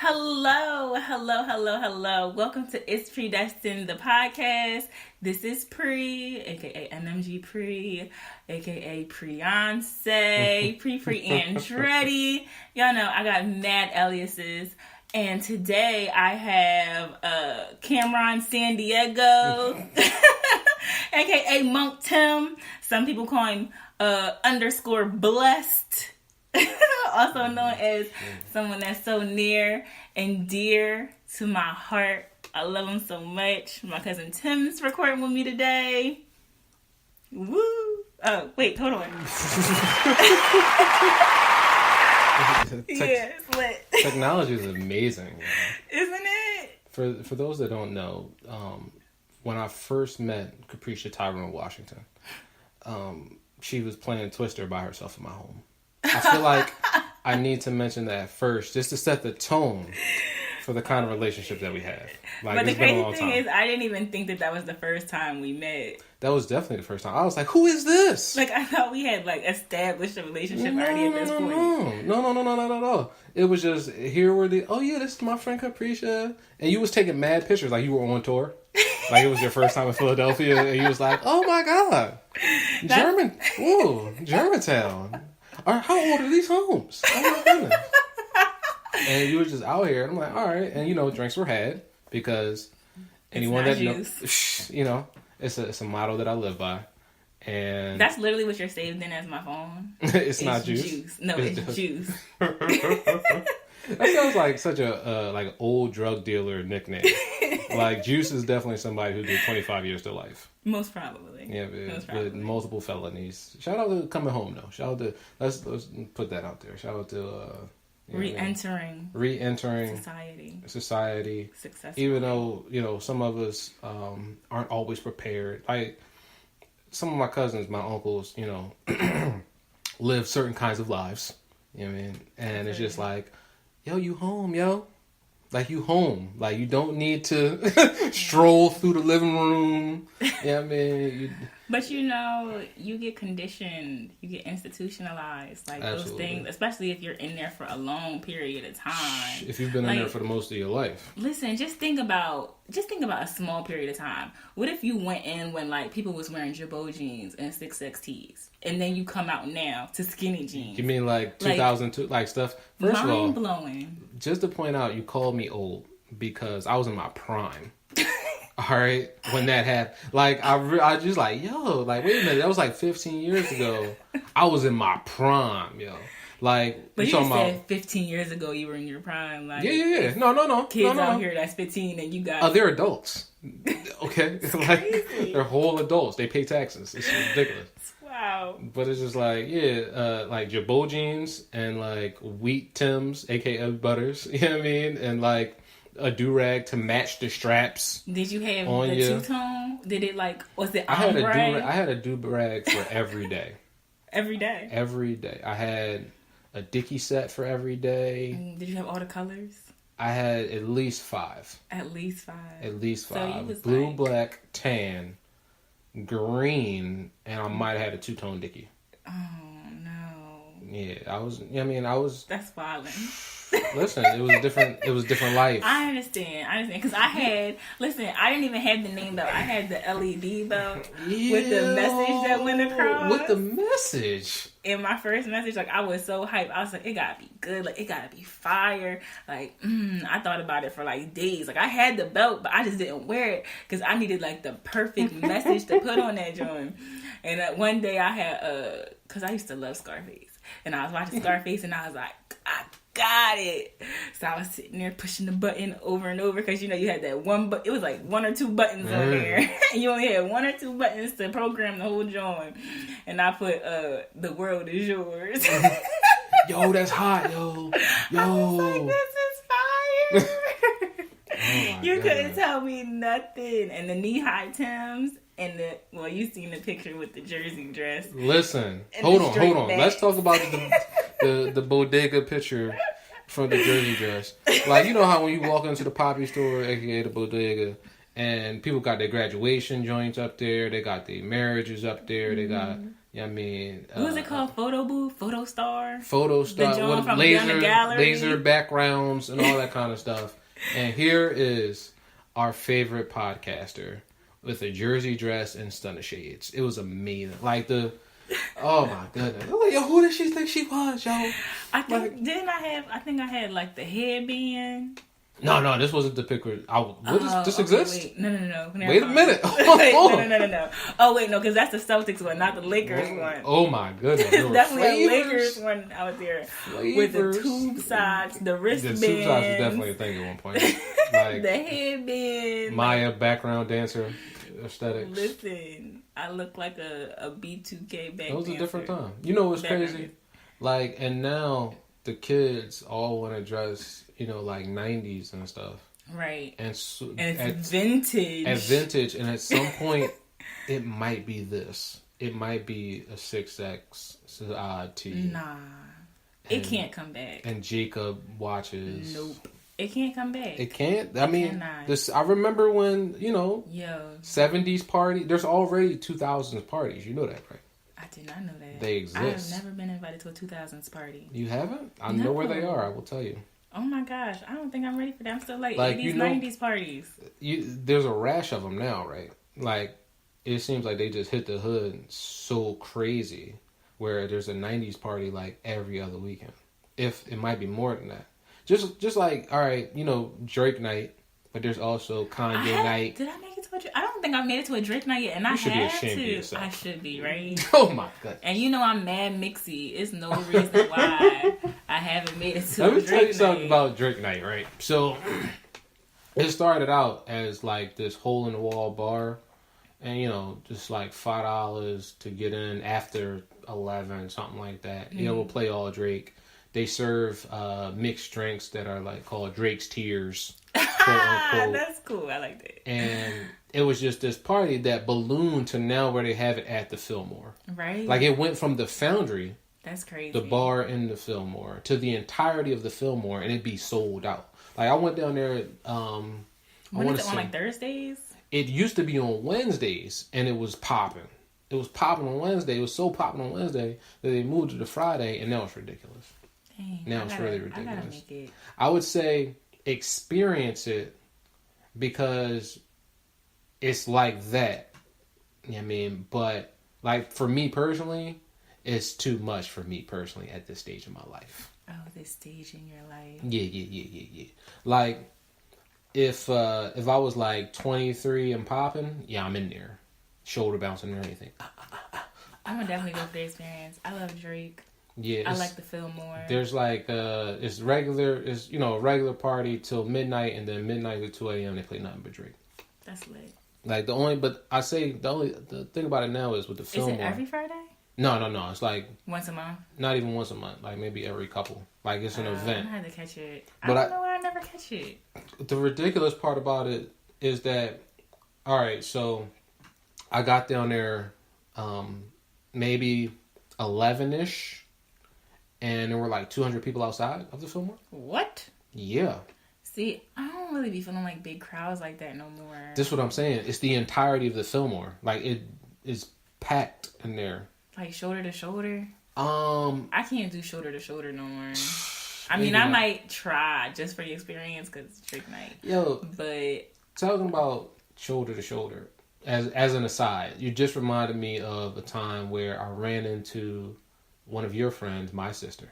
Hello. Welcome to It's Predestined, the podcast. This is Pre, aka MMG Pre, aka Pre-Yonce, Pre Andretti. Y'all know I got mad aliases. And today I have Cameron San Diego, aka Monk Tim. Some people call him _blessed. Also known as someone that's so near and dear to my heart. I love him so much. My cousin Tim's recording with me today. Woo! Oh, wait, hold on. Yeah, it's lit. Technology is amazing. Isn't it? For those that don't know, when I first met Capricia Tyrone Washington, she was playing Twister by herself in my home. I feel like I need to mention that first, just to set the tone for the kind of relationship that we have. Like, but the crazy thing is, I didn't even think that was the first time we met. That was definitely the first time. I was like, who is this? Like, I thought we had, established a relationship already at this point. No. It was just, here were this is my friend Capricia. And you was taking mad pictures, like you were on tour. Like it was your first time in Philadelphia. And you was like, oh my God. Germantown. How old are these homes? Oh my goodness. And you were just out here. And I'm like, all right. And, drinks were had because anyone that knows, it's a motto that I live by. And that's literally what you're saved in as my phone. It's not juice. No, it's juice. That sounds like such a old drug dealer nickname. Like Juice is definitely somebody who did 25 years to life. Most probably. Yeah, with multiple felonies. Shout out to coming home though. Shout out to let's put that out there. Shout out to re-entering society. Successful. Even though some of us aren't always prepared. Like some of my cousins, my uncles, live certain kinds of lives. You know what I mean? And it's just like, yo, you home, yo. Like, you home. Like, you don't need to stroll through the living room. Yeah, I mean. But, you get conditioned. You get institutionalized. Like, Absolutely. Those things. Especially if you're in there for a long period of time. If you've been in there for the most of your life. Listen, just think about a small period of time. What if you went in when, people was wearing Girbaud jeans and 6X tees? And then you come out now to skinny jeans. You mean 2002, stuff? First of all, mind-blowing. Just to point out, you called me old because I was in my prime. All right, when that happened, I just wait a minute, that was 15 years ago. I was in my prime, yo. But you said 15 years ago you were in your prime. Yeah. No. Kids out here that's 15 and you got... Oh, they're adults. Okay? They're whole adults. They pay taxes. It's ridiculous. Wow. But it's just Girbaud jeans and wheat Tims, aka Butters, you know what I mean? And a do-rag to match the straps. Did you have the two-tone? Did it was it ombre? I had a do-rag for every day. Every day? Every day. I had a Dickie set for every day. Did you have all the colors? I had at least 5. At least 5. So you was blue, black, tan, green, and I might have had a two-tone Dickie. Oh, no. Yeah, I was... That's violent. Listen, it was different life. I understand. Because I didn't even have the name belt. I had the LED belt with the message that went across. With the message? In my first message, I was so hyped. I was like, it gotta be good. It gotta be fire. I thought about it for days. I had the belt, but I just didn't wear it because I needed the perfect message to put on that joint. And one day I had, because I used to love Scarface. And I was watching Scarface and I was like, I got it. So I was sitting there pushing the button over and over because you had that one it was 1 or 2 buttons on there. And you only had 1 or 2 buttons to program the whole joint. And I put the world is yours. Yo, that's hot, yo. I was like, this is fire. You couldn't tell me nothing. And the knee-high Tims and you seen the picture with the jersey dress. Listen, hold on. Let's talk about the bodega picture from the jersey dress. How when you walk into the Poppy store, aka the bodega, and people got their graduation joints up there, they got their marriages up there, they got Yeah, I mean, what was it called? Photo booth, photo star, the joint from laser, the gallery, laser backgrounds, and all that kind of stuff. And here is our favorite podcaster with a jersey dress and stunner shades. It was amazing. Like oh my goodness. Like, yo, who did she think she was, yo? I think I had like the headband. No, this wasn't the picture. This exists? Wait. No. Wait a minute. Wait, no. Oh, wait, no, because that's the Celtics one, not the Lakers one. Oh, my goodness. It's definitely a Lakers one out there. Flavors. With the tube socks, the wristbands. The tube socks was definitely a thing at one point. Like, the headband. Maya background dancer aesthetics. Listen, I look like a B2K back. It was a different time. You know what's crazy? Like, and now the kids all want to dress, like 90s and stuff. Right. And it's vintage. At vintage, and at some point, it might be this. It might be a 6X tee. Nah. It can't come back. And Jacob watches. Nope. It can't come back. It can't? I mean, cannot. I remember when, 70s party. There's already 2000s parties. You know that, right? I did not know that. They exist. I have never been invited to a 2000s party. You haven't? I know where they are. I will tell you. Oh my gosh. I don't think I'm ready for that. I'm still like 80s, 90s parties. There's a rash of them now, right? Like, it seems like they just hit the hood so crazy where there's a 90s party like every other weekend. If it might be more than that. Just like, all right, Drake night, but there's also Kanye night. Did I make it to a Drake? I don't think I made it to a Drake night yet, and I had to. I should be, right? Oh my god! And I'm mad mixy. It's no reason why I haven't made it to a Drake night. Let me tell you something about Drake night, right? So it started out as like this hole in the wall bar, and just like $5 to get in after 11, something like that. Mm-hmm. We'll play all Drake. They serve mixed drinks that are like called Drake's Tears, quote unquote. That's cool. I like that. And it was just this party that ballooned to now where they have it at the Fillmore. Right. Like it went from the Foundry, that's crazy, the bar in the Fillmore, to the entirety of the Fillmore, and it'd be sold out. Like I went down there. When is it on like Thursdays? It used to be on Wednesdays, and it was popping. It was popping on Wednesday. It was so popping on Wednesday that they moved it to Friday, and now it's ridiculous. Dang, now it's really ridiculous. I gotta make it. I would say experience it because it's like that. You know what I mean? But like for me personally, it's too much for me personally at this stage of my life. Oh, this stage in your life. Yeah. Like if I was like 23 and popping, yeah, I'm in there. Shoulder bouncing or anything. I'm gonna definitely go for the experience. I love Drake. Yeah, I like the Fillmore. There's like it's a regular party till midnight, and then midnight to 2 a.m. they play nothing but Drake. That's lit. Like the thing about it now is with the Fillmore. Is it every Friday? No. It's like once a month. Not even once a month. Like maybe every couple. Like it's an event. I had to catch it. I don't know why I never catch it. The ridiculous part about it is that, all right, so I got down there, maybe 11-ish. And there were like 200 people outside of the Fillmore. What? Yeah. See, I don't really be feeling like big crowds like that no more. This is what I'm saying. It's the entirety of the Fillmore. Like it is packed in there. Like shoulder to shoulder. I can't do shoulder to shoulder no more. I mean, I might try just for the experience because it's Drake night. Yo, but talking about shoulder to shoulder, as an aside, you just reminded me of a time where I ran into one of your friends, my sister,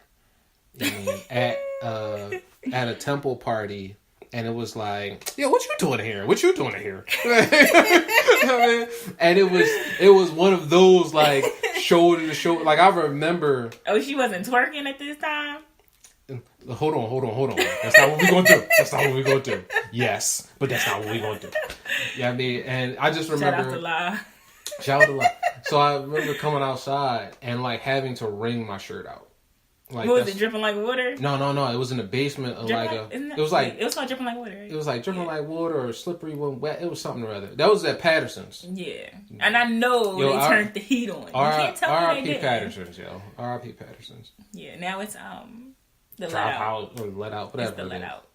at a temple party, and it was like, "Yo, what you doing here? What you doing here?" And it was one of those like shoulder to shoulder. Like I remember. Oh, she wasn't twerking at this time. Hold on. That's not what we're gonna do. Yes, but that's not what we're gonna do. Yeah, I mean, and I just remember. Shout out to La. So I remember coming outside and like having to wring my shirt out. Like, what was it, dripping like water? No. It was in the basement of it was called dripping like water. Right? It was like dripping like water or slippery when wet. It was something or other. That was at Patterson's. Yeah, and I know they turned the heat on. You can't tell me they didn't. Patterson's, yo. R.I.P. Patterson's. Yeah, now it's the Drop out or let out, whatever. It's the let out.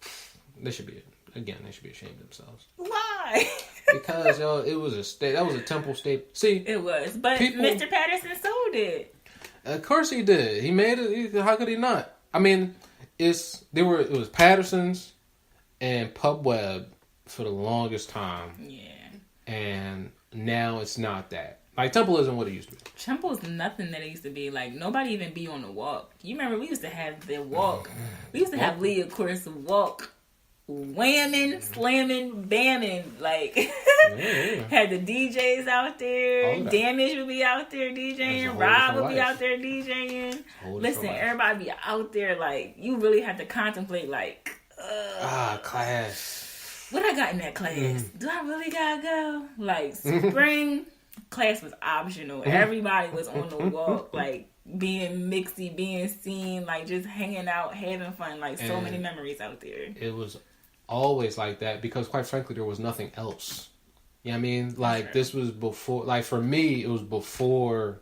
They should be ashamed of themselves. Why? Because yo, it was a state. That was a Temple state. See, it was, but Mr. Patterson sold it. Of course he did. He made it. How could he not? I mean, it was Patterson's and Pub Web for the longest time. Yeah. And now it's not that. Like, Temple isn't what it used to be. Temple's nothing that it used to be. Like, nobody even be on the walk. You remember we used to have the walk. We used to have Lee, of course, walk, whamming, slamming, bamming. Like, had the DJs out there. Damage would be out there DJing. Rob would be out there DJing. Listen, everybody be out there. Like, you really have to contemplate, like, class. What I got in that class? Do I really gotta go? Like, spring class was optional. Everybody was on the walk, like, being mixy, being seen, like, just hanging out, having fun. Like, so many memories out there. It was always like that because, quite frankly, there was nothing else. You know what I mean? Like, this was before, like, for me, it was before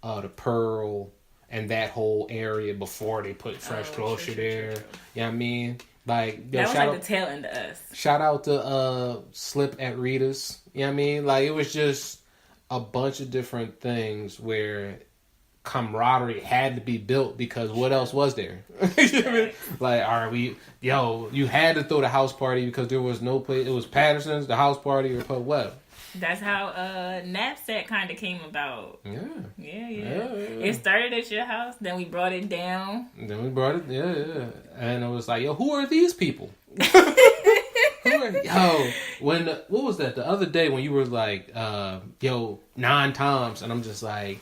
the Pearl and that whole area before they put Fresh Grocer there. You know what I mean? Like, that was like the tail end of us. Shout out to Slip at Rita's. You know what I mean? Like, it was just a bunch of different things where camaraderie had to be built because what else was there? You know what I mean? Like, you had to throw the house party because there was no place. It was Patterson's, the house party, or Pub Web. That's how Knapsack kind of came about. Yeah. It started at your house, then we brought it down. And it was like, yo, who are these people? What was that? The other day when you were like, 9 times, and I'm just like,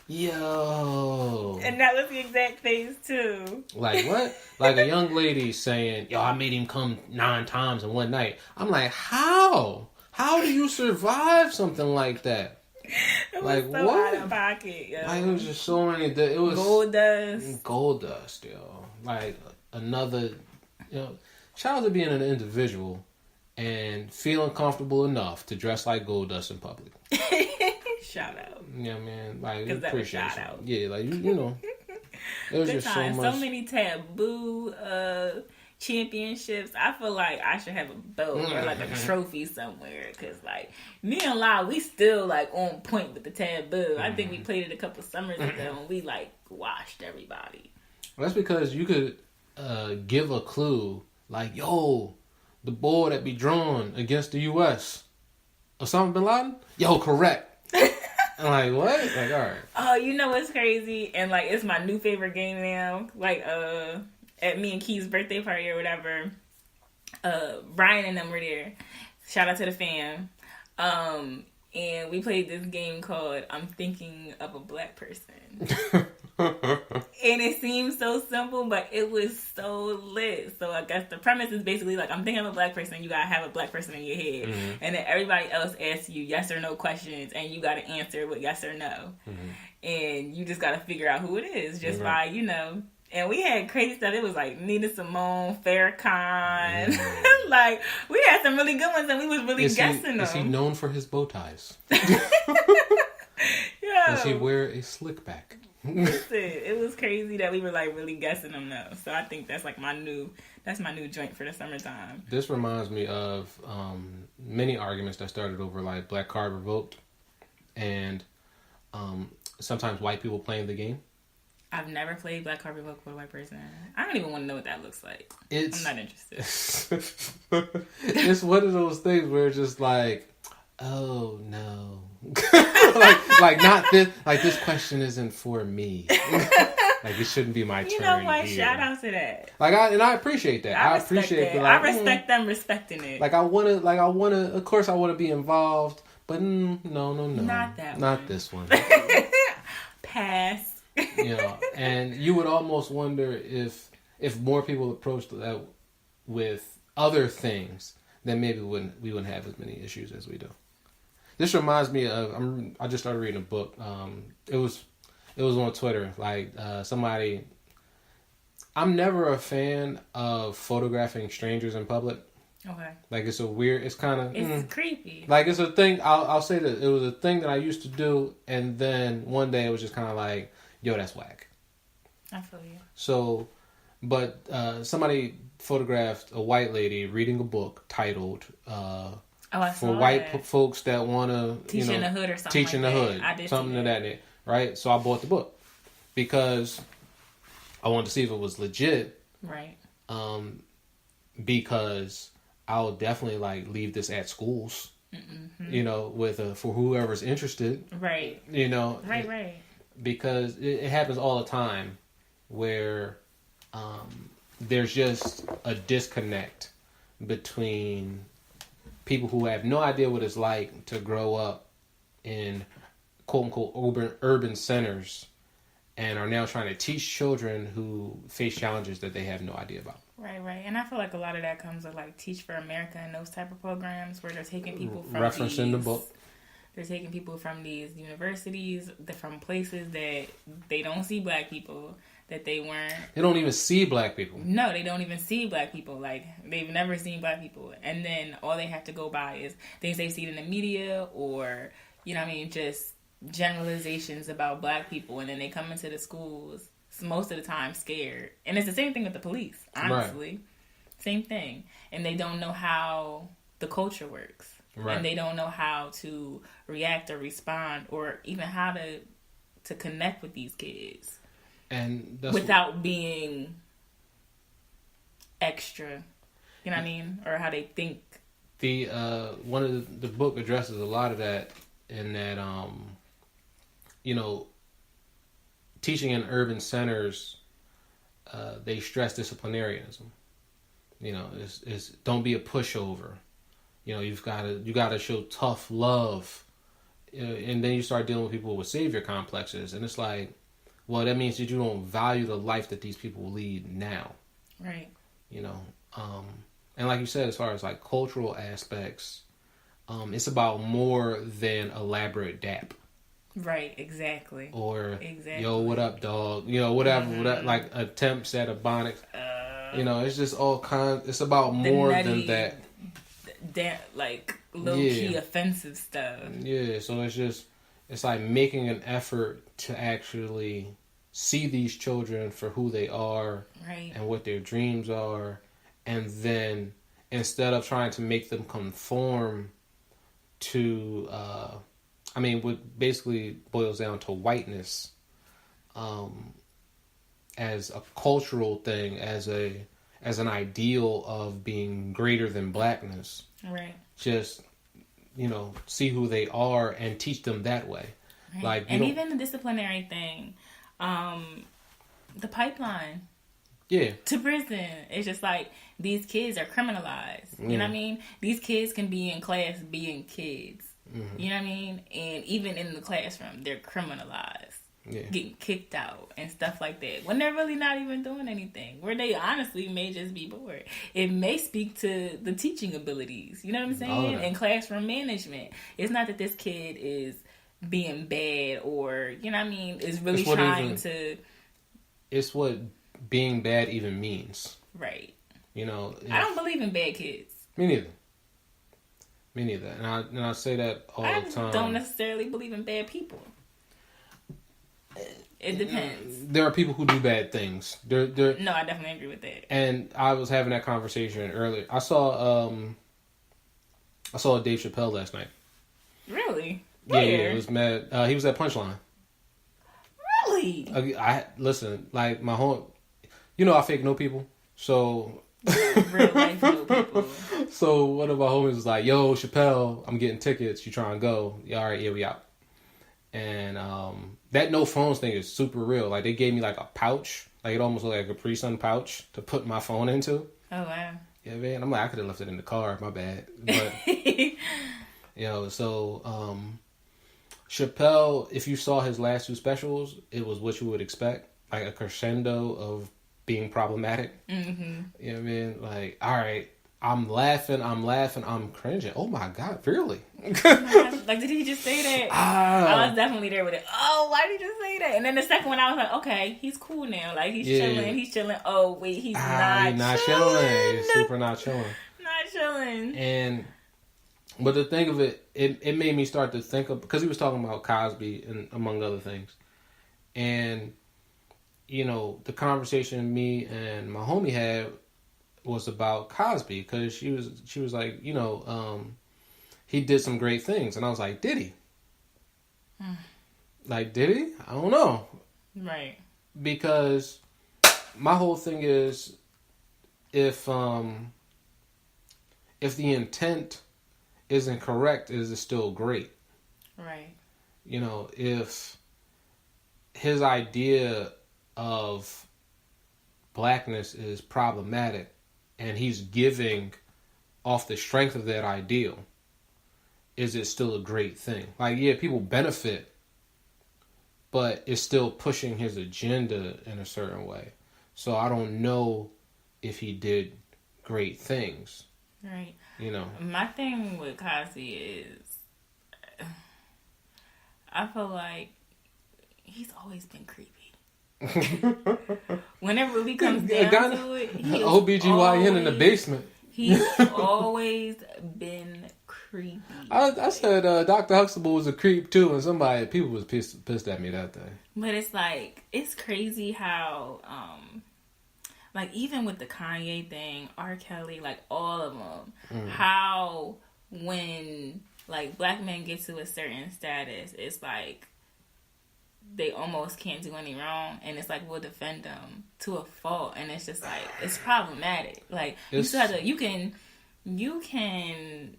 yo. And that was the exact face too. Like what? Like a young lady saying, yo, I made him come 9 times in one night. I'm like, how? How do you survive something like that? It was like, so what? Out of pocket, yo. Like, it was just so many. It was gold dust, yo. Like another, shout out to being an individual and feeling comfortable enough to dress like gold dust in public. Shout out. Yeah, man. Like, because that was shout out. Yeah, like you know, it was just so much. So many taboo championships. I feel like I should have a belt or like a trophy somewhere because like me and La, we still like on point with the taboo. I think we played it a couple summers ago and we like washed everybody. Well, that's because you could give a clue like, yo, the ball that be drawn against the U.S. Osama bin Laden? Yo, correct. I'm like, what? Like, all right. Oh, you know what's crazy? And like it's my new favorite game now. Like at me and Key's birthday party or whatever, Brian and them were there. Shout out to the fam. And we played this game called I'm Thinking of a Black Person. And it seems so simple, but it was so lit. So I guess the premise is basically like I'm thinking of a black person, you gotta have a black person in your head. And then everybody else asks you yes or no questions and you gotta answer with yes or no. And you just gotta figure out who it is just by, And we had crazy stuff. It was like Nina Simone, Farrakhan. Like, we had some really good ones and we was really guessing them. Is he known for his bow ties? Does he wear a slick back? Listen, it was crazy that we were like really guessing them though. So I think that's like my new joint for the summertime. This reminds me of many arguments that started over like Black Card Revoked and sometimes white people playing the game. I've never played Black Card Revoked with a white person. I don't even want to know what that looks like. I'm not interested. It's one of those things where it's just like, oh no. like not this. Like this question isn't for me. Like it shouldn't be my turn. You know what? Here. Shout out to that. I appreciate that. I appreciate that. I respect them respecting it. Like I wanna. Of course, I wanna be involved, but no. Not that. Not this one. Pass. And you would almost wonder if more people approached that with other things, then maybe we wouldn't have as many issues as we do. This reminds me of I just started reading a book. It was on Twitter. Like somebody. I'm never a fan of photographing strangers in public. Okay. Like it's a weird. It's kind of. It's creepy. Like it's a thing. I'll say that it was a thing that I used to do, and then one day it was just kind of like, yo, that's whack. I feel you. So, but somebody photographed a white lady reading a book titled. I for saw white that. folks that want to, Teach in the hood or something. teach in the hood, I did something see to that end, right? So I bought the book because I wanted to see if it was legit. Right. Because I'll definitely like leave this at schools, with for whoever's interested. Right. Right. Because it happens all the time where there's just a disconnect between people who have no idea what it's like to grow up in quote unquote urban centers and are now trying to teach children who face challenges that they have no idea about. Right. And I feel like a lot of that comes with like Teach for America and those type of programs where they're taking people from referencing the book. They're taking people from these universities, from places that they don't see black people, that they weren't. They don't even see black people. No, they don't even see black people. Like, they've never seen black people. And then all they have to go by is things they see in the media or, just generalizations about black people. And then they come into the schools most of the time scared. And it's the same thing with the police, honestly. Right. Same thing. And they don't know how the culture works. Right. And they don't know how to react or respond or even how to connect with these kids. And without being extra. You know what I mean? Or how they think. The one of the book addresses a lot of that in that teaching in urban centers, they stress disciplinarianism. It's don't be a pushover. You gotta show tough love, and then you start dealing with people with savior complexes, and it's like, well, that means that you don't value the life that these people lead now. Right. And like you said, as far as like cultural aspects, it's about more than elaborate dap. Right, exactly. Or, yo, what up, dog? Whatever, like attempts at ebonics. It's just all kinds. It's about more than that. Like low-key offensive stuff. Yeah, so it's like making an effort to actually see these children for who they are, right, and what their dreams are, and then instead of trying to make them conform to what basically boils down to whiteness as a cultural thing, as an ideal of being greater than blackness. Right. Just, see who they are and teach them that way. Right. Like, and even the disciplinary thing, the pipeline. Yeah. To prison. It's just like these kids are criminalized. You know what I mean? These kids can be in class being kids. Mm-hmm. You know what I mean? And even in the classroom, they're criminalized. Yeah. Getting kicked out and stuff like that when they're really not even doing anything, where they honestly may just be bored. It may speak to the teaching abilities, you know what I'm saying, and classroom management. It's not that this kid is being bad or, you know what I mean, is really trying to... It's what being bad even means. Right. I don't believe in bad kids. Me neither. And I say that all the time. I don't necessarily believe in bad people. It depends. There are people who do bad things. No, I definitely agree with that. And I was having that conversation earlier. I saw Dave Chappelle last night. Really? Yeah, it was mad. He was at Punchline. Really? I listen, like my whole, I fake know people, so real life know people. So one of my homies was like, "Yo, Chappelle, I'm getting tickets. You trying to go? Yeah, all right, yeah, we out." And that no phones thing is super real. Like, they gave me like a pouch, like it almost looked like a Capri Sun pouch to put my phone into. Oh wow. Yeah, man. I'm like, I could have left it in the car. My bad. But so Chappelle, if you saw his last two specials, it was what you would expect, like a crescendo of being problematic. Mm-hmm. You know what I mean? Like, all right, I'm laughing, I'm cringing. Oh my God, really? Like, did he just say that? I was definitely there with it. Oh, why did he just say that? And then the second one, I was like, okay, he's cool now. Like, he's chilling. Oh, wait, he's not chilling. He's super not chilling. Not chilling. But the thing of it made me start to think of, because he was talking about Cosby and among other things. And, the conversation me and my homie had was about Cosby, because she was like, he did some great things. And I was like, did he? Like, did he? I don't know. Right. Because my whole thing is, if the intent isn't correct, is it still great? Right. You know, if his idea of blackness is problematic and he's giving off the strength of that ideal, is it still a great thing? Like, yeah, people benefit, but it's still pushing his agenda in a certain way. So I don't know if he did great things. Right. You know. My thing with Cosby is, I feel like he's always been creepy. When it really comes down to it, he OBGYN in the basement. He's always been creepy. I said Dr. Huxtable was a creep too, and people was pissed at me that day. But it's like, it's crazy how, like, even with the Kanye thing, R. Kelly, like, all of them, how when, like, black men get to a certain status, it's like they almost can't do any wrong, and it's like we'll defend them to a fault, and it's just like, it's problematic. Like, you still have to, you can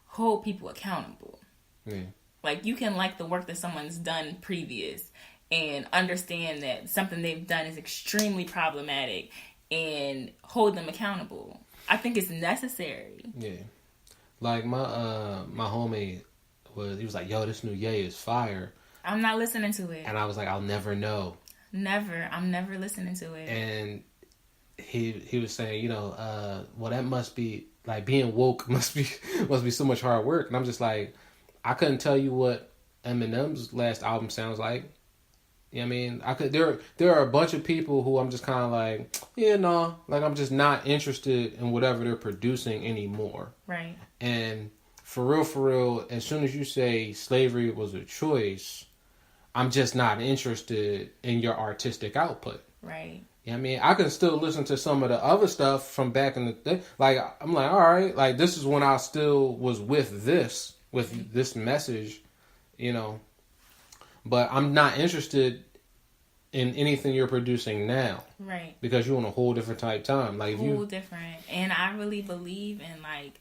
hold people accountable. Yeah. Like, you can like the work that someone's done previous and understand that something they've done is extremely problematic and hold them accountable. I think it's necessary. Yeah. Like, my homie he was like, yo, this new Ye is fire. I'm not listening to it. And I was like, I'll never know. Never. I'm never listening to it. And he was saying, you know, well, that must be, like, being woke must be so much hard work. And I'm just like, I couldn't tell you what Eminem's last album sounds like. You know what I mean? There are a bunch of people who I'm just kind of like, yeah, no, like, I'm just not interested in whatever they're producing anymore. Right. And for real, as soon as you say slavery was a choice, I'm just not interested in your artistic output. Right. You know what I mean? I can still listen to some of the other stuff from back in the day. Like, I'm like, all right, like, this is when I still was with this message, you know. But I'm not interested in anything you're producing now. Right. Because you're on a whole different type time. Like, different. And I really believe in, like,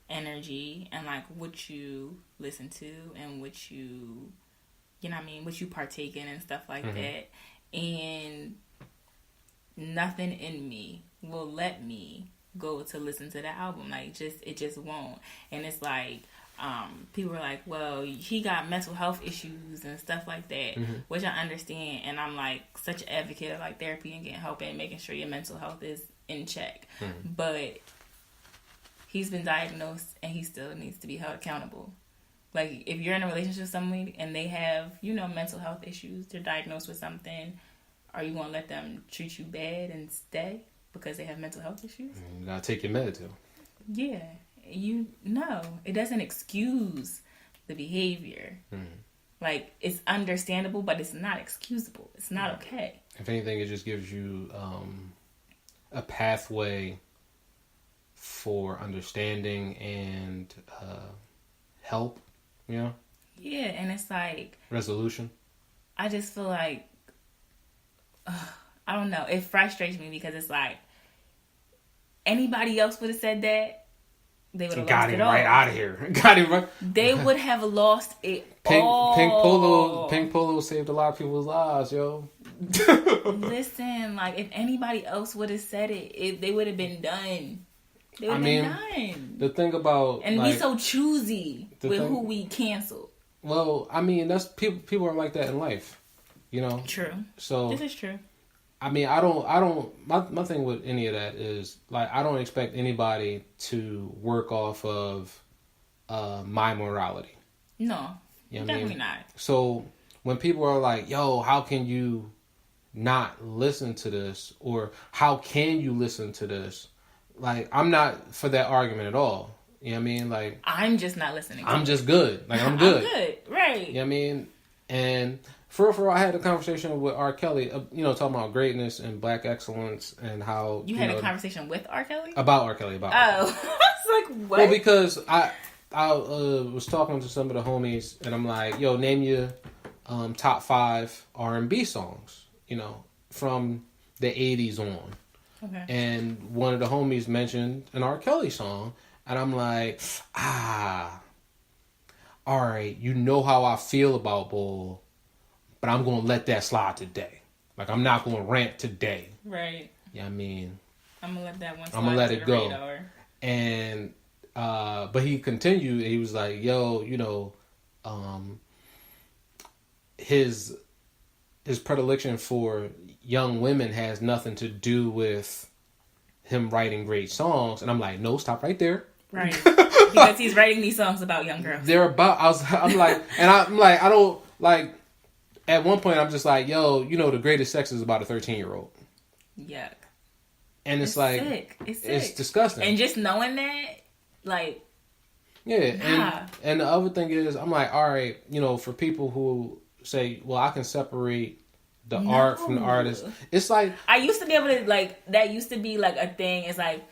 energy and, like, what you listen to and what you know what I mean, what you partake in and stuff like that. And nothing in me will let me go to listen to the album. Like, it just won't. And it's like, people are like, well, he got mental health issues and stuff like that, which I understand. And I'm like such an advocate of, like, therapy and getting help and making sure your mental health is in check. But he's been diagnosed and he still needs to be held accountable. Like, if you're in a relationship with somebody and they have, you know, mental health issues, they're diagnosed with something, are you going to let them treat you bad and stay because they have mental health issues? You gotta take your meds, too. Yeah. No, it doesn't excuse the behavior. Like, it's understandable, but it's not excusable. It's not okay. If anything, it just gives you a pathway for understanding and help, you know? Yeah, and it's like... resolution. I just feel like... I don't know. It frustrates me because it's like... anybody else would have said that, they would have lost it all. Got him right out of here. Got him right... They would have lost it all. Pink Polo saved a lot of people's lives, yo. Listen, like, if anybody else would have said it, they would have been done. They would have been done. The thing about... and like, we so choosy with who we cancel. Well, I mean, that's people are like that in life, you know? True. So... this is true. I mean, my thing with any of that is, like, I don't expect anybody to work off of my morality. No, you know definitely not. So when people are like, yo, how can you not listen to this? Or how can you listen to this? Like, I'm not for that argument at all. You know what I mean? Like, I'm just not listening. I'm just good. Like, I'm good. I'm good, right. You know what I mean? And... For real, I had a conversation with R. Kelly, you know, talking about greatness and black excellence and how... You had a conversation with R. Kelly? About R. Kelly, I was like, what? Well, because I was talking to some of the homies, and I'm like, yo, name your top 5 R&B songs, from the 80s on. Okay. And one of the homies mentioned an R. Kelly song, and I'm like, all right, you know how I feel about Bull, but I'm going to let that slide today. Like, I'm not going to rant today. Right. Yeah, I mean, I'm going to let that one slide. I'm going to let it go. Radar. And, but he continued, he was like, yo, his predilection for young women has nothing to do with him writing great songs. And I'm like, no, stop right there. Right. Because he's writing these songs about young girls. They're about, I'm like, I don't, like, at one point I'm just like, yo, the greatest sex is about a 13-year-old. Yuck. And it's like, sick. It's sick. It's disgusting. And just knowing that, like, yeah. nah. And the other thing is, I'm like, all right, for people who say, well, I can separate the art from the artist. It's like, I used to be able to, like, that used to be like a thing. It's like,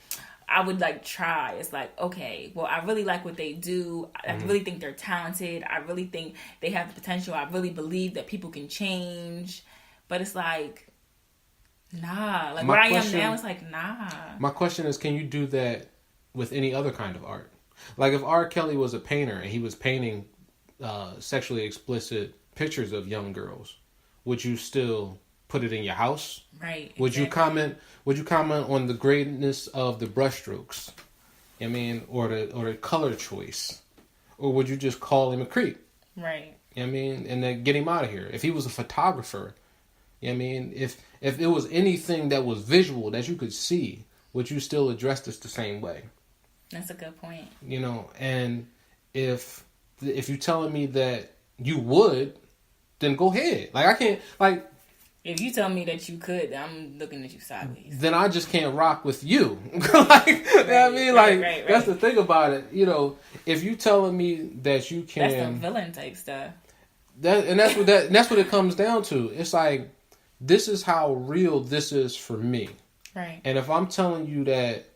I would like try. It's like, okay, well, I really like what they do. I really think they're talented. I really think they have the potential. I really believe that people can change. But it's like, nah. Like, where I am now, it's like, nah. My question is, can you do that with any other kind of art? Like, if R. Kelly was a painter and he was painting sexually explicit pictures of young girls, would you still put it in your house? Right. Would you comment on the greatness of the brushstrokes? I mean, or the color choice, or would you just call him a creep? Right. I mean, and then get him out of here. If he was a photographer, I mean, if it was anything that was visual that you could see, would you still address this the same way? That's a good point. And if you're telling me that you would, then go ahead. Like, I can't, like, if you tell me that you could, I'm looking at you sideways. Then I just can't rock with you. Like, you know what I mean? Like, right. That's the thing about it. If you telling me that you can, that's the villain type stuff. That's what it comes down to. It's like, this is how real this is for me. Right. And if I'm telling you that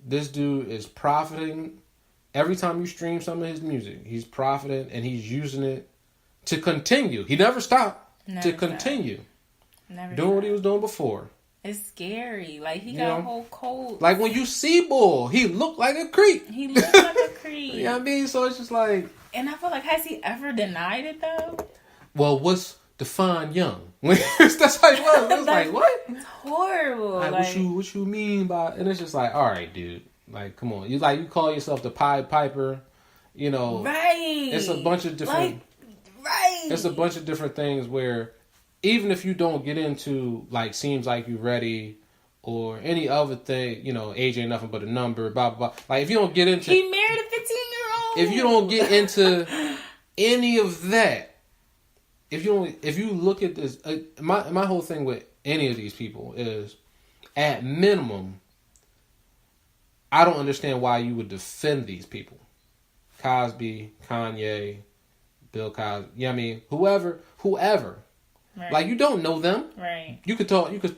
this dude is profiting every time you stream some of his music, he's profiting and he's using it to continue. He never stopped to continue. Doing what he was doing before. It's scary. Like, he got a whole cold. Like, when you see Bull, he looked like a creep. He looked like a creep. You know what I mean? So it's just like... And I feel like, has he ever denied it, though? Well, what's define young? That's how he was. It was like, what? It's horrible. Like, what you mean by... And it's just like, all right, dude. Like, come on. You call yourself the Pied Piper. Right. It's a bunch of different... right. It's a bunch of different things where... Even if you don't get into, like, Seems Like You Ready or any other thing, age ain't nothing but a number, blah, blah, blah. Like, if you don't get into... He married a 15-year-old. If you don't get into any of that, if you look at this... my whole thing with any of these people is, at minimum, I don't understand why you would defend these people. Cosby, Kanye, Bill Cosby, I mean, whoever... Right. Like, you don't know them. Right. You could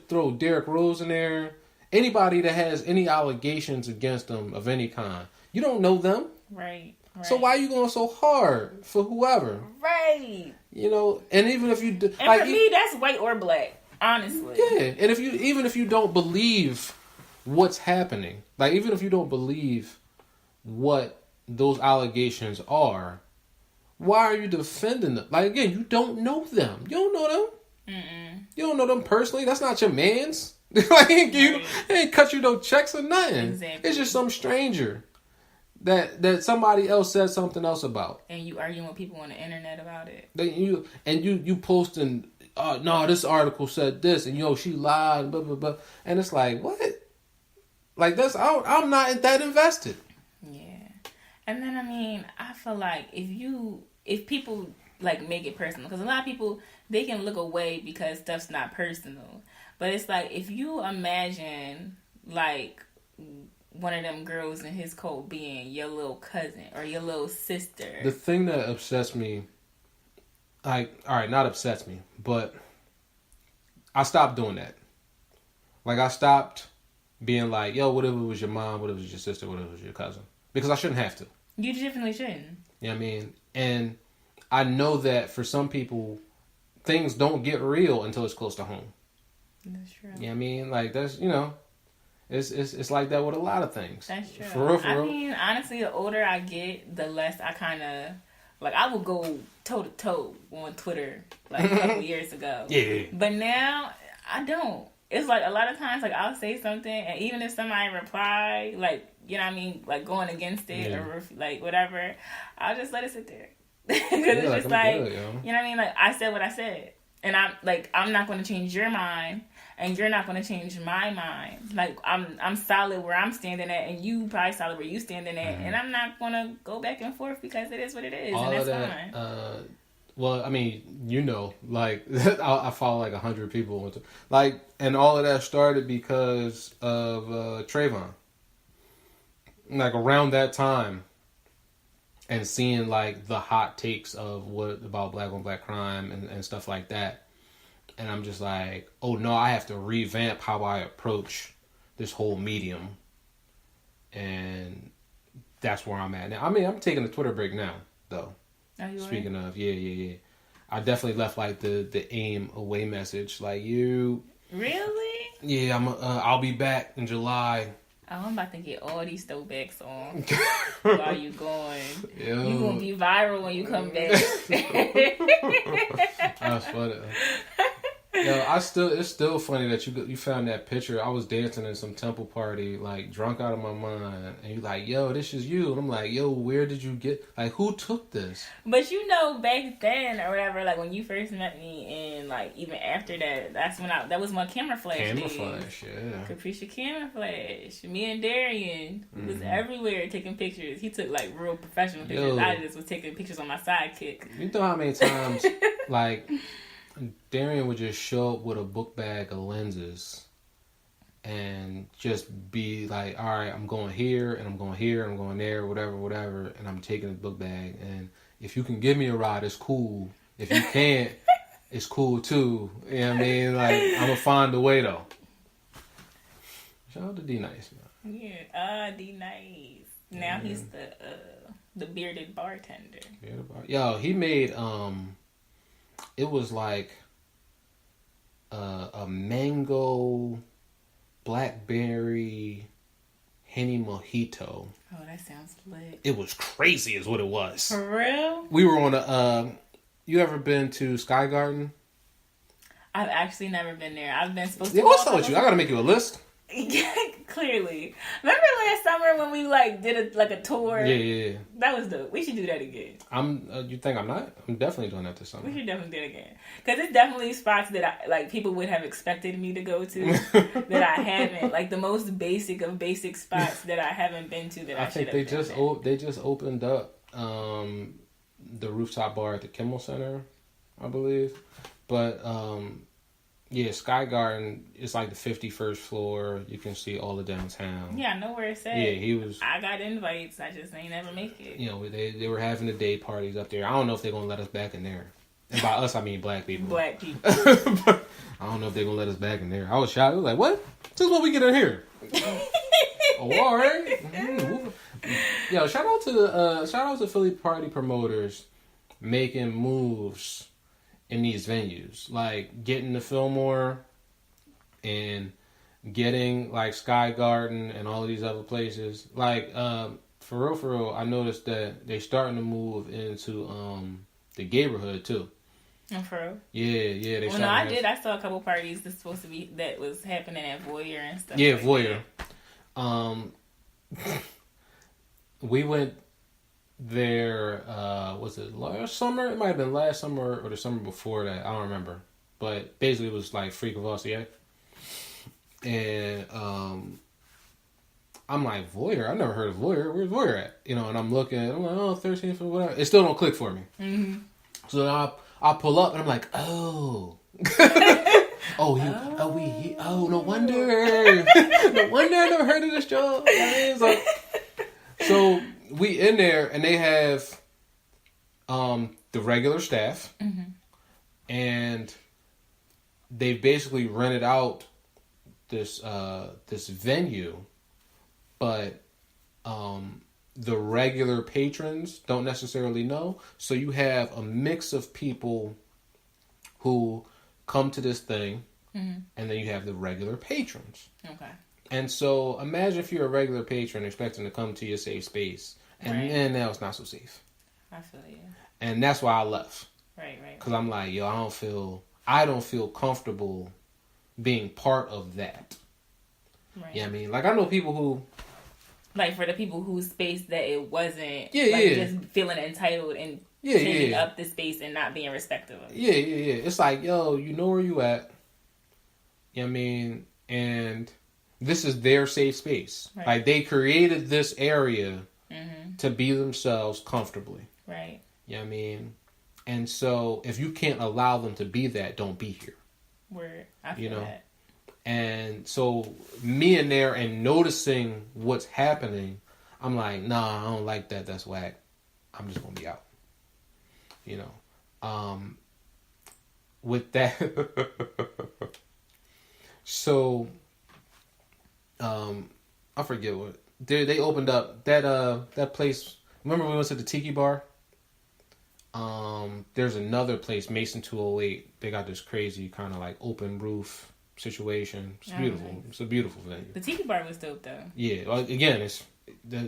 throw Derrick Rose in there. Anybody that has any allegations against them of any kind. You don't know them. Right. So why are you going so hard for whoever? Right. And even if you... And like, for me, that's white or black, honestly. Yeah. And even if you don't believe what's happening, like, even if you don't believe what those allegations are, why are you defending them? Like, again, you don't know them. You don't know them. Mm-mm. You don't know them personally. That's not your mans. Like, he ain't cut you no checks or nothing. Exactly. It's just some stranger that somebody else said something else about. And you arguing with people on the internet about it. You posting, no, this article said this, and she lied, blah blah blah, and it's like, what? Like, I'm not that invested. Yeah, and then I mean, I feel like if people like make it personal, because a lot of people, they can look away because stuff's not personal. But it's like, if you imagine like one of them girls in his coat being your little cousin or your little sister. The thing that upsets me, like, all right, not upsets me, but I stopped doing that. Like, I stopped being like, yo, what if it was your mom, what if it was your sister, what if it was your cousin? Because I shouldn't have to. You definitely shouldn't. You know what I mean? And I know that for some people, things don't get real until it's close to home. That's true. You know what I mean? Like, that's, it's like that with a lot of things. That's true. For real. I mean, honestly, the older I get, the less I kind of, like, I would go toe-to-toe on Twitter, like, a couple years ago. Yeah. But now, I don't. It's like, a lot of times, like, I'll say something, and even if somebody reply, like, you know what I mean, like, going against it, or, like, whatever, I'll just let it sit there. Because it's just like, good, you know what I mean? Like, I said what I said. And I'm not going to change your mind, and you're not going to change my mind. Like, I'm solid where I'm standing at, and you probably solid where you standing at, and I'm not going to go back and forth because it is what it is, and that's fine. Well, I mean, like, I follow like 100 people. Like, and all of that started because of Trayvon. Like, around that time, and seeing, like, the hot takes of about black on black crime and stuff like that. And I'm just like, oh, no, I have to revamp how I approach this whole medium. And that's where I'm at now. I mean, I'm taking a Twitter break now, though. Oh, you Speaking of, yeah. I definitely left, like, the aim away message. Like, you... Really? Yeah, I'll be back in July. Oh, I'm about to get all these throwbacks on while you going. Yo. You gonna be viral when you come back. That's funny. Yo, it's still funny that you found that picture. I was dancing in some temple party, like, drunk out of my mind, and you like, yo, this is you, and I'm like, yo, where did you get? Like, who took this? But back then or whatever, like when you first met me, and like even after that, that was my camera flash. Yeah. Capricia camera flash. Me and Darian was everywhere taking pictures. He took like real professional pictures. I just was taking pictures on my sidekick. You know how many times like Darian would just show up with a book bag of lenses and just be like, all right, I'm going here and I'm going here and I'm going there, whatever, and I'm taking the book bag, and if you can give me a ride, it's cool. If you can't, it's cool too. You know what I mean? Like, I'm gonna find a way though. Shout out to D Nice, man. Yeah, D Nice. Now he's the bearded bartender. Yo, he made it was like a mango blackberry Henny mojito. Oh, that sounds lit. It was crazy is what it was. For real? We were on you ever been to Sky Garden? I've actually never been there. I've been supposed to. Yeah, what's up with you? I gotta make you a list. Clearly. Remember last summer when we did a tour? Yeah. That was dope. We should do that again. You think I'm not? I'm definitely doing that this summer. We should definitely do it again. Because it's definitely spots that people would have expected me to go to that I haven't. Like the most basic of basic spots that I haven't been to that I should have been to. They just opened up the rooftop bar at the Kimmel Center, I believe. But yeah, Sky Garden is like the 51st floor. You can see all the downtown. Yeah, I know where it's at. Yeah, I got invites. I just ain't never make it. You know, they were having the day parties up there. I don't know if they're going to let us back in there. And by us, I mean black people. Black people. I don't know if they're going to let us back in there. I was shocked. I was like, what? This is what we get in here. Oh, all right. Mm-hmm. Yo, shout out to Philly party promoters making moves in these venues, like getting the Fillmore and getting like Sky Garden and all of these other places. Like for real, I noticed that they starting to move into the neighborhood too. Oh, for real? Yeah. Well, no, I saw a couple parties that was happening at Voyeur and stuff. Yeah, like Voyeur. That. We went there, was it last summer? It might have been last summer or the summer before that. I don't remember. But basically it was like Freak of Ossiac. And I'm like, Voyeur? I've never heard of Voyeur. Where's Voyeur at? You know, and I'm looking, I'm like, 13th or whatever. It still don't click for me. Mm-hmm. So I pull up and I'm like, oh. No wonder. No wonder I never heard of this job. So we in there and they have the regular staff, and they basically rented out this venue, but the regular patrons don't necessarily know. So you have a mix of people who come to this thing, and then you have the regular patrons. Okay. And so imagine if you're a regular patron expecting to come to your safe space, and then now it's not so safe. I feel you. And that's why I left. Right. Because I'm like, yo, I don't feel comfortable being part of that. Right. Yeah, I mean, like I know people who, like for the people whose space that it wasn't, just feeling entitled and taking up the space and not being respectful of it. Yeah. It's like, yo, you know where you at. Yeah, I mean, and this is their safe space. Right. Like they created this area to be themselves comfortably. Right. Yeah, I mean, and so if you can't allow them to be that, don't be here. Word. I feel that. And so me in there and noticing what's happening, I'm like, nah, I don't like that. That's whack. I'm just gonna be out. You know, with that. So, I forget what they opened up that place. Remember we went to the Tiki Bar? There's another place, Mason 208. They got this crazy kind of like open roof situation. It's beautiful. Nice. It's a beautiful venue. The Tiki Bar was dope though. Yeah. Again, it's oh,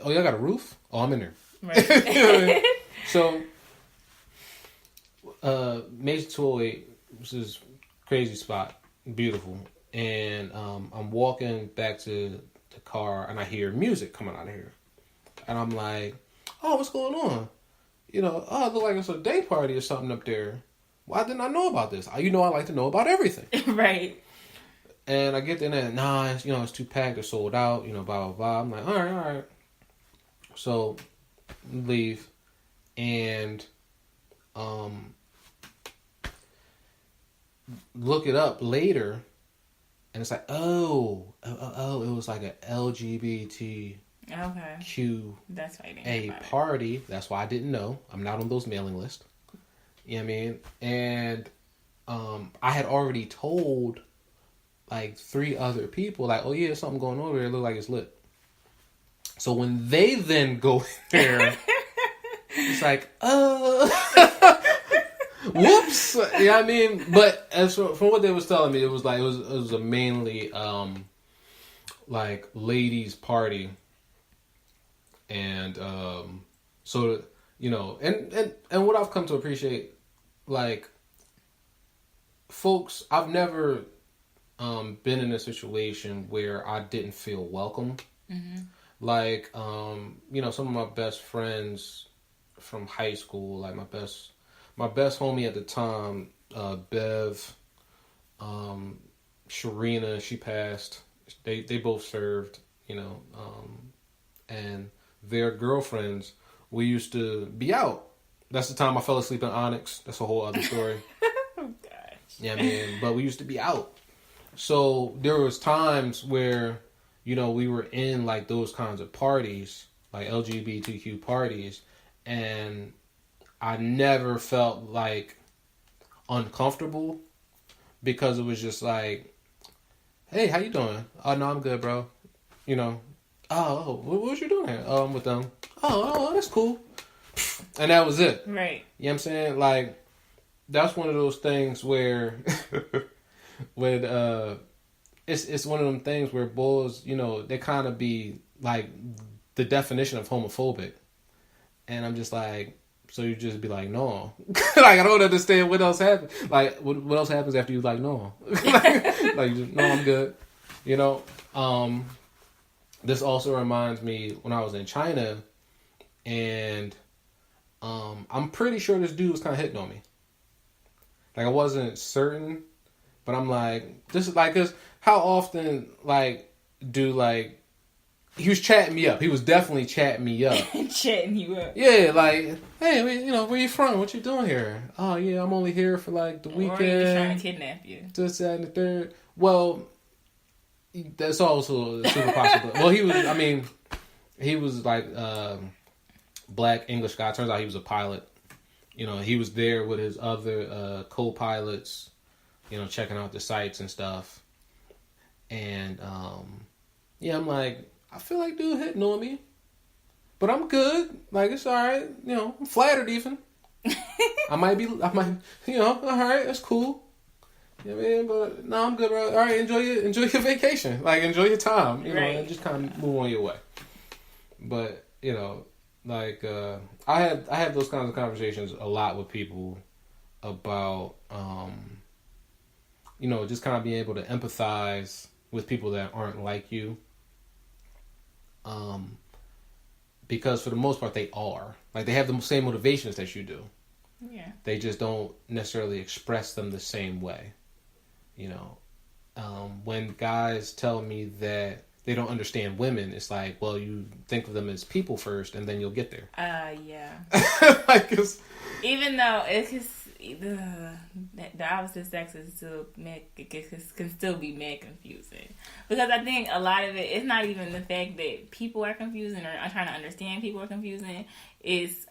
y'all got a roof? Oh, I'm in there. Right. So, Mason 208 was this crazy spot, beautiful, and I'm walking back to the car and I hear music coming out of here, and I'm like, oh, what's going on? It look like it's a day party or something up there. Why didn't I know about this? I like to know about everything. Right. And I get there and nah, it's too packed, it's sold out, blah, blah, blah. I'm like, all right. So, leave. And, look it up later. And it's like, it was like a LGBT That's right. a party. That's why I didn't know. I'm not on those mailing lists. You know what I mean? And I had already told like 3 other people, like, oh yeah, there's something going on over there. It look like it's lit. So when they then go in there, it's like, whoops. Yeah, you know what I mean? But as from what they was telling me, it was a mainly like ladies party. And so and what I've come to appreciate, like, folks, I've never been in a situation where I didn't feel welcome. Mm-hmm. Like, some of my best friends from high school, like my best homie at the time, Bev, Sharina, she passed. They both served, and their girlfriends, we used to be out. That's the time I fell asleep in Onyx. That's a whole other story. Oh, gosh. Yeah, man. But we used to be out. So there was times where, we were in like those kinds of parties, like LGBTQ parties, and I never felt like uncomfortable because it was just like, hey, how you doing? Oh, no, I'm good, bro. Oh, what you doing here? Oh, I'm with them. Oh, that's cool. And that was it. Right. You know what I'm saying? Like, that's one of those things where when it's one of them things where boys, they kind of be like the definition of homophobic. And I'm just like, so you just be like, no. Like, I don't understand what else happens. Like, what else happens after you like, no? like, no, I'm good. This also reminds me when I was in China, and I'm pretty sure this dude was kind of hitting on me. Like, I wasn't certain, but I'm like, this is like, cause how often, like, he was chatting me up. He was definitely chatting me up. Chatting you up. Yeah, like, hey, where you from? What you doing here? Oh, yeah, I'm only here for, like, the weekend. Or he was trying to kidnap you. This, that, and the third. Well, that's also super possible. Well, he was like black English guy. Turns out he was a pilot. He was there with his other co-pilots, checking out the sites and stuff. And I'm like, I feel like dude hitting on me. But I'm good. Like, it's alright. You know, I'm flattered even. I might, you know, alright, that's cool. You know what I mean? But no, I'm good, bro. Alright, enjoy your vacation. Like, enjoy your time. You know, and just kind of move on your way. But, you know, like, I have those kinds of conversations a lot with people about, you know, just kind of being able to empathize with people that aren't like you. Because for the most part, they are. Like, they have the same motivations that you do. Yeah. They just don't necessarily express them the same way. You know, when guys tell me that they don't understand women, it's like, well, you think of them as people first, and then you'll get there. Yeah. Like, even though the opposite sex is still can still be mad confusing, because I think a lot of it's not even the fact that people are confusing or are trying to understand people are confusing. It's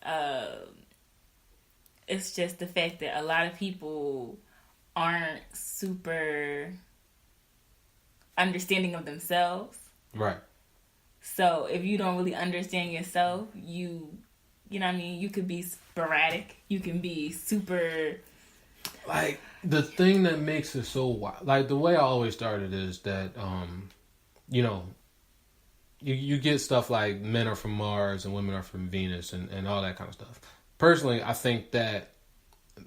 just the fact that a lot of people aren't super understanding of themselves. Right. So if you don't really understand yourself, you know what I mean? You could be sporadic. You can be super... Like, the thing that makes it so wild... Like, the way I always started is that, you know, you get stuff like men are from Mars and women are from Venus and all that kind of stuff. Personally, I think that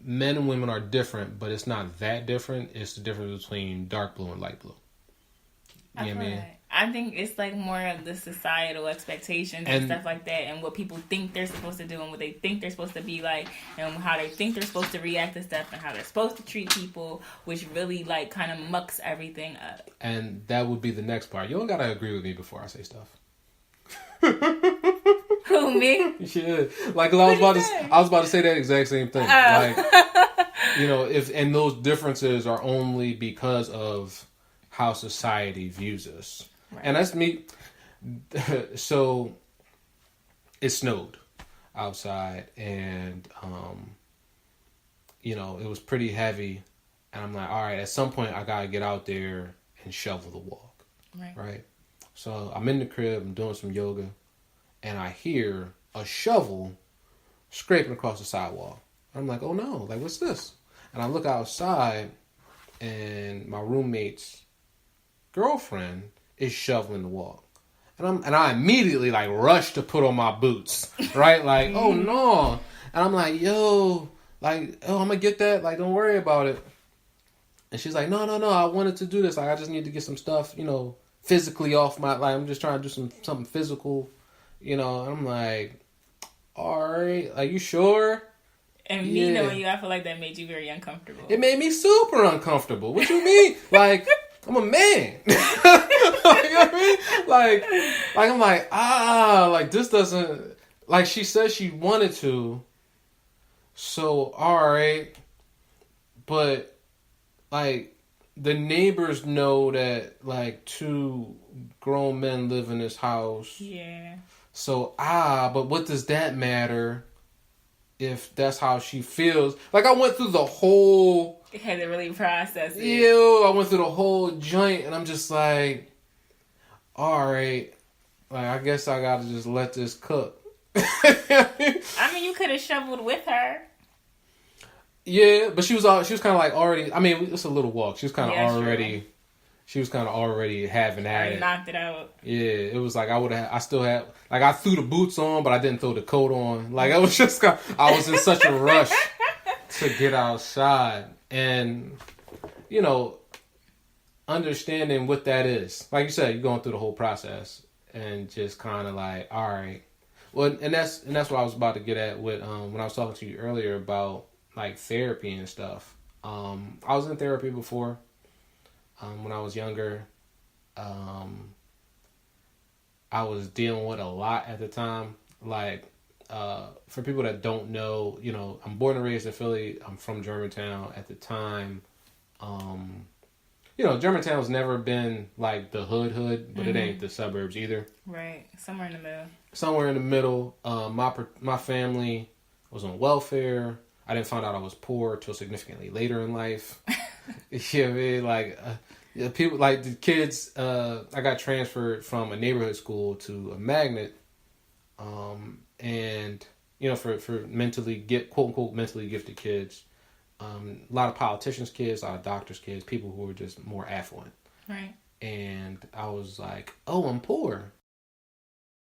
men and women are different, but it's not that different. It's the difference between dark blue and light blue. You know what I mean? I think it's like more of the societal expectations and stuff like that, and what people think they're supposed to do and what they think they're supposed to be like, and how they think they're supposed to react to stuff and how they're supposed to treat people, which really like kind of mucks everything up. And that would be the next part. You don't gotta agree with me before I say stuff. Who, me? Yeah, like, 'cause I was about to say that exact same thing. Like, you know, and those differences are only because of how society views us. Right. And that's me. So it snowed outside, and you know, it was pretty heavy, and I'm like, all right, at some point I gotta get out there and shovel the walk. Right. So I'm in the crib, I'm doing some yoga, and I hear a shovel scraping across the sidewalk. I'm like, oh no, like, what's this? And I look outside, and my roommate's girlfriend is shoveling the walk. And I immediately, like, rush to put on my boots, right? Like, oh no. And I'm like, yo, like, oh, I'm gonna get that. Like, don't worry about it. And she's like, no, I wanted to do this. Like, I just need to get some stuff, you know, physically off my, like, I'm just trying to do something physical, you know. And I'm like, all right, like, you sure? And me knowing you, I feel like that made you very uncomfortable. It made me super uncomfortable. What you mean? Like, I'm a man. You know what I mean? Like I'm like, like, this doesn't, like, she said she wanted to, so alright, but, like, the neighbors know that, like, 2 grown men live in this house. Yeah. So, but what does that matter if that's how she feels? Like, I went through the whole... It had to really process it. Ew, I went through the whole joint, and I'm just like, alright, like, I guess I gotta just let this cook. I mean, you could have shoveled with her. Yeah, but she was kind of like already, I mean, it's a little walk. She was kind of already... True. She was kind of already having at it. Knocked it out. Yeah, it was like I still had, like, I threw the boots on, but I didn't throw the coat on. Like, I was just I was in such a rush to get outside. And, you know, understanding what that is. Like you said, you're going through the whole process and just kind of like, all right. Well, and that's what I was about to get at with when I was talking to you earlier about, like, therapy and stuff. I was in therapy before. When I was younger, I was dealing with a lot at the time. Like, for people that don't know, you know, I'm born and raised in Philly. I'm from Germantown. At the time, you know, Germantown's never been like the hood, but it ain't the suburbs either. Right, somewhere in the middle. Somewhere in the middle. My family was on welfare. I didn't find out I was poor till significantly later in life. You know what I mean? Like, Yeah, people like the kids. I got transferred from a neighborhood school to a magnet, and for quote unquote mentally gifted kids, a lot of politicians' kids, a lot of doctors' kids, people who are just more affluent. Right. And I was like, oh, I'm poor.